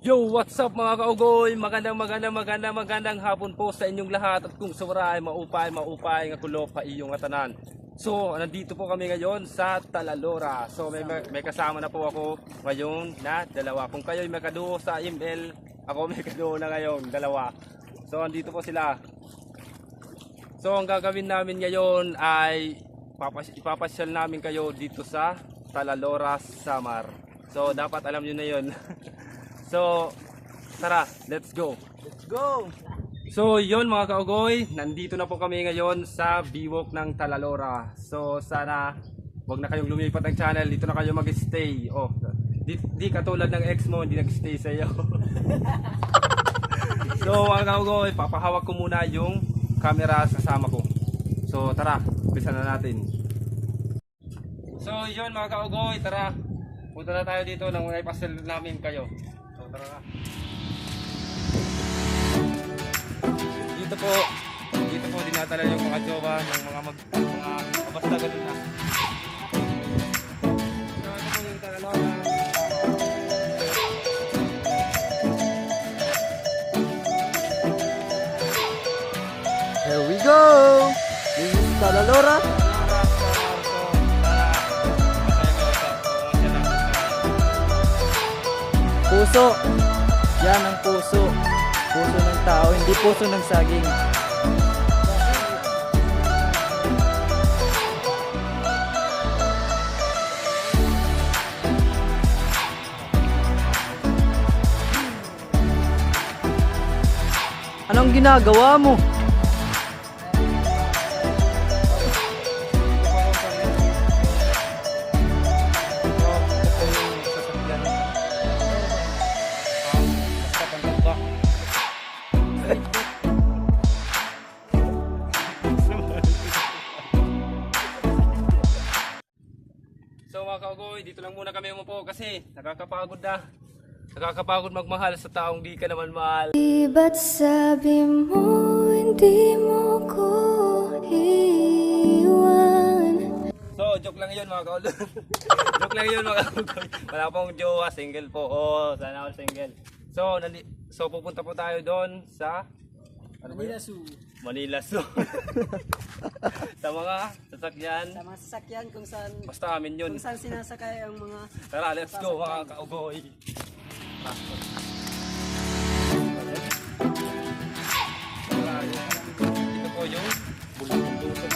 Yo, what's up mga kaugoy? Magandang hapon po sa inyong lahat. At kung sumara ay maupay nga kulo pa iyong atanan. So, nandito po kami ngayon sa Talalora. So, may kasama na po ako ngayon na dalawa. Kung kayo'y may kaduo sa ML, ako may kaduo na ngayon, dalawa. So, andito po sila. So, ang gagawin namin ngayon ay ipapasyal namin kayo dito sa Talalora, Samar. So, dapat alam nyo na yun. So, tara, let's go. Let's go! So, yun mga kaugoy, nandito na po kami ngayon sa Biwok ng Talalora. So, sana wag na kayong lumipat ng channel, dito na kayo mag-stay. Oh, di katulad ng ex mo, hindi nag-stay sa iyo. So, mga kaugoy, papahawak ko muna yung camera sa kasama ko. So, tara, umpisa na natin. So, yun mga kaugoy, tara. Punta na tayo dito nang ipasel namin kayo. So, tara na. Dito po dinadala yung mga jowa ng mga basta ganun na. So, ito po yung Talalora. Here we go! This is Talalora. Puso. Yan ang puso. Puso ng tao, hindi puso ng saging. Anong ginagawa mo? So mga kaugoy, dito lang muna kami umupo kasi nakakapagod na. Nakakapagod magmahal sa taong di ka naman mahal. Ba't sabi mo hindi mo ko iwan? So joke lang yun mga kaugoy. Joke lang yun mga kaugoy. Wala pong jowa, single po. Oh, sana all single. So pupunta po tayo doon sa Manila Zoo. Manila Zoo. Sa mga sasakyan. Sa mga sasakyan kung saan Basta amin yun. sinasakay ang mga Tara, let's go mga kaugoy. Ito po yung bulong-bulong.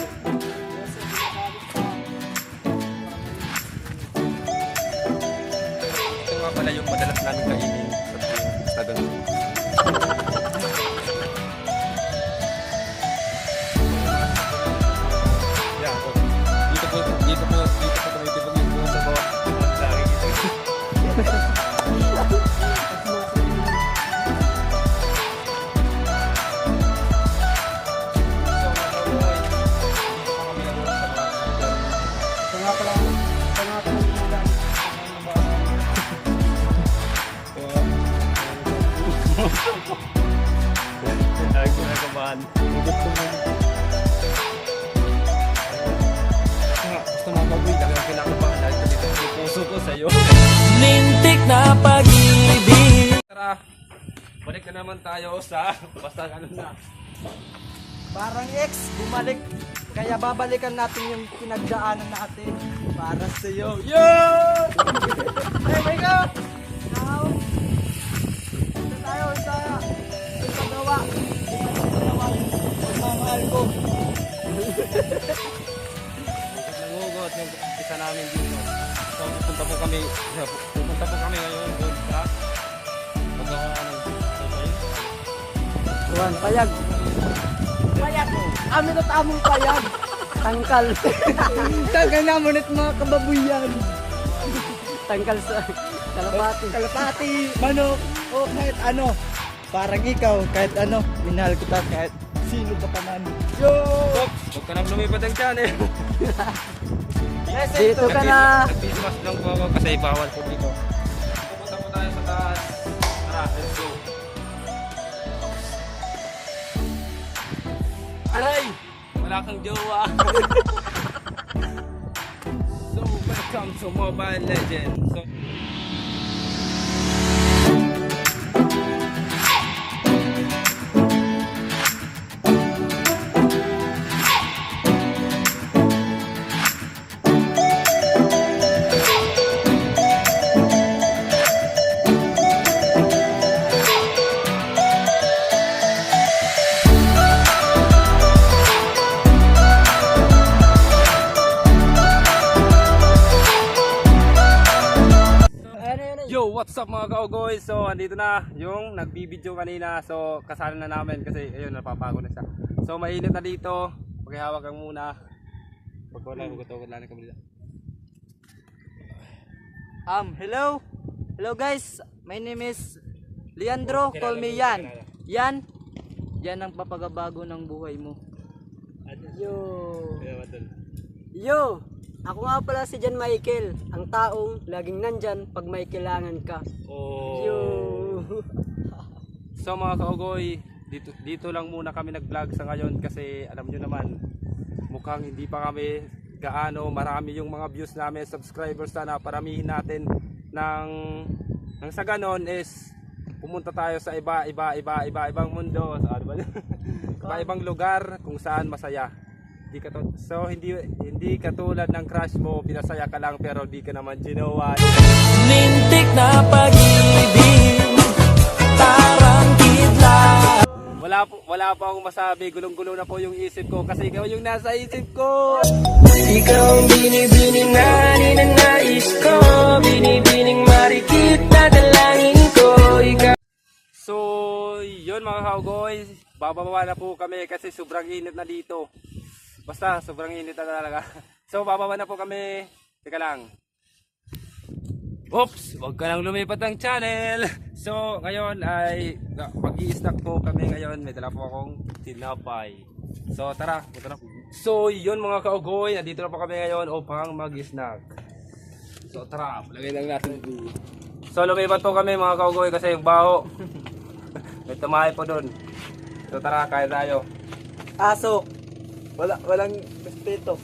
Ito nga pala yung madalas namin kainin sa tagang. Yeah, dito po tumitibag yung buong sa bawah. Lagi dito. Ay, kinakabahan. Basta mga baboy, talagang kinakabahan. Dahil dito yung puso ko sa'yo. Lintik na pag-ibig. Tara, balik na naman tayo sa basta ano na. parang ex, bumalik. Kaya babalikan natin yung pinagdaanan natin para sa iyo. Yo! Hey, wake up! Now, ito tayo sa gawa. Pagmamahal ko. Nangugot yung isa namin dito. So, pupunta po kami ngayon doon sa paggawa ng Juan, payag. Payag. Amin at among payag. Tangkal. Tangkal na munit mga kababuyan. Tangkal sa kalapati. Kalapati, manok, o kahit ano. Parang ikaw, kahit ano, minahal kita kahit sino ka pa man. Yo! Huwag ka nang lumipat ang channel. Dito ka na. Nag-Christmas lang po ako kasi bawal po dito. Pupunta po tayo sa taas. Tara, let's go. Aray! Wala kang jowa. So, welcome to Mobile Legends. So, up mga kaugoy? So andito na yung nagbibideo kanina. So kasali na namin kasi ayun napapagod na siya. So mainit na dito. Paghihawak kang muna. Hugot-hugot lang kami dito. Hello. Hello guys. My name is Leandro. Call me Yan. Yan ang papagabago ng buhay mo. Yo. Ako nga pala si Jan Michael, ang taong laging nandyan pag may kailangan ka. Yo. So mga kaugoy, dito lang muna kami nag-vlog sa ngayon kasi alam nyo naman, mukhang hindi pa kami gaano marami yung mga views namin, subscribers. Sana paramihin natin ng sa ganon is pumunta tayo sa ibang mundo, sa ibang lugar kung saan masaya. So hindi katulad ng crush mo, pinasaya ka lang pero di ka naman ginawa. Lintik na pag-ibig, tarangkit lang. Wala pa akong masabi, gulong-gulo na po yung isip ko kasi ikaw yung nasa isip ko. Ikaw ang binibining na ninanais ko, binibining marikit na dalangin ko. Ikaw. So yun mga kaugoy, bababa na po kami kasi sobrang init na dito. Basta sobrang init na talaga. So bababa na po kami. Teka lang. Oops, wag ka nang lumipat ng channel. So ngayon ay mag-i-snack po kami ngayon. May dala po akong tinapay. So tara, punta na. So yun mga kaugoy, nandito na po kami ngayon upang mag-snack. So tara, lagay lang natin. So lumipat po kami mga kaugoy kasi yung baho. May tumahay po doon. So tara, kain tayo. Aso. Walang respeto.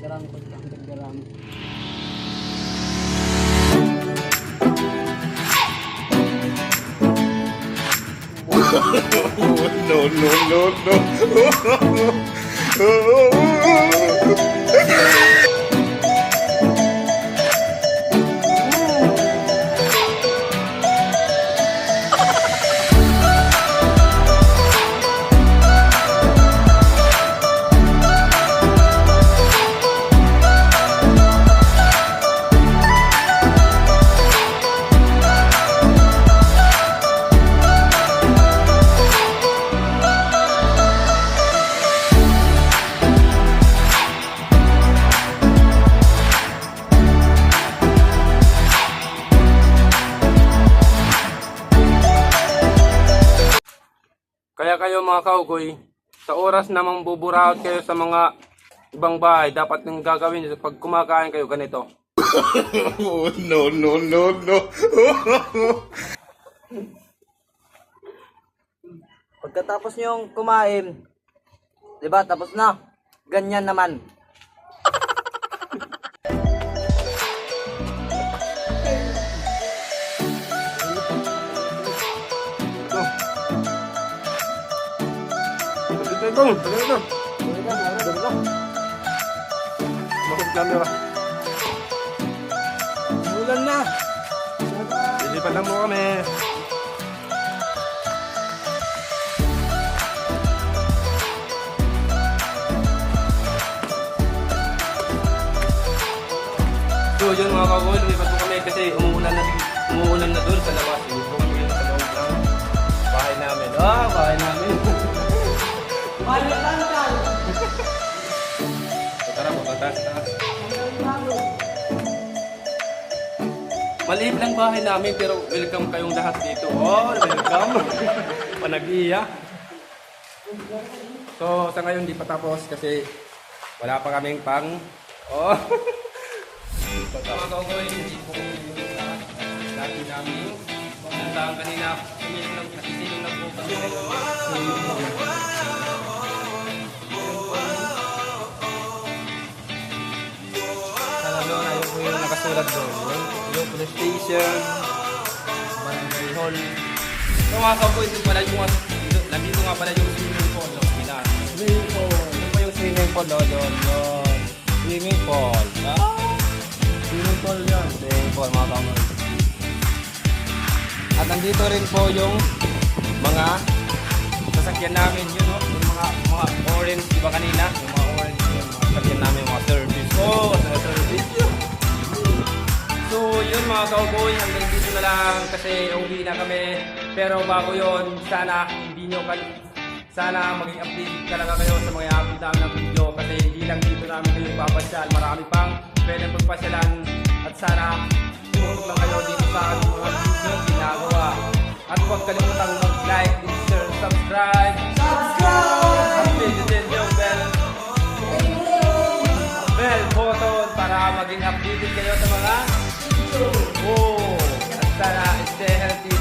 Garang ko ang garang. Kaya kayo mga kaugoy, sa oras namang buburaot kayo sa mga ibang bahay, dapat yung gagawin nyo pag kumakain kayo ganito. No. Pagkatapos niyong kumain, 'di ba? Tapos na. Ganyan naman. Bakit camera? Bulan na. Lilipat lang mo kami. So yun mga kaugoy, lumipat po kami kasi umuulan na doon sa labas. Hindi po kami sa loob ng bahay namin. Bahay namin. So tara, taas. Maliit lang bahay namin pero welcome kayong lahat dito. Welcome. Panag-iya. So sa ngayon di pa tapos kasi wala pa kaming pang. Mga kaugoy, hindi po lagi namin. Puntahan kanina, nasisilong lang po kami. Talalora, yun po yung nakasulat doon. Yung police station, barangay hall. So mga kaugoy, nandito nga pala yung swimming pool. Swimming pool. Ano pa yung swimming pool? Doon. Swimming pool. Swimming pool yan. Swimming pool mga kaugoy. At nandito rin po yung mga sasakyan namin, yun o. mga orange, di ba kanina? Yung mga orange, yung mga sakyan namin, mga service. Oh, mga service. So, yun mga cowboy, hanggang dito na lang kasi uwi na kami. Pero bago yun, sana hindi nyo sana maging updated talaga kayo sa mga i-update namin ng video kasi hindi lang dito namin kayo ipapasyal. Marami pang pwedeng pagpasyalan at sana tumunod lang kayo dito sa ating mga video ginagawa. At huwag kalimutang mag-like, share, subscribe. Activate yung bell button para maging updated kayo sa mga video. Oh, at sana stay healthy.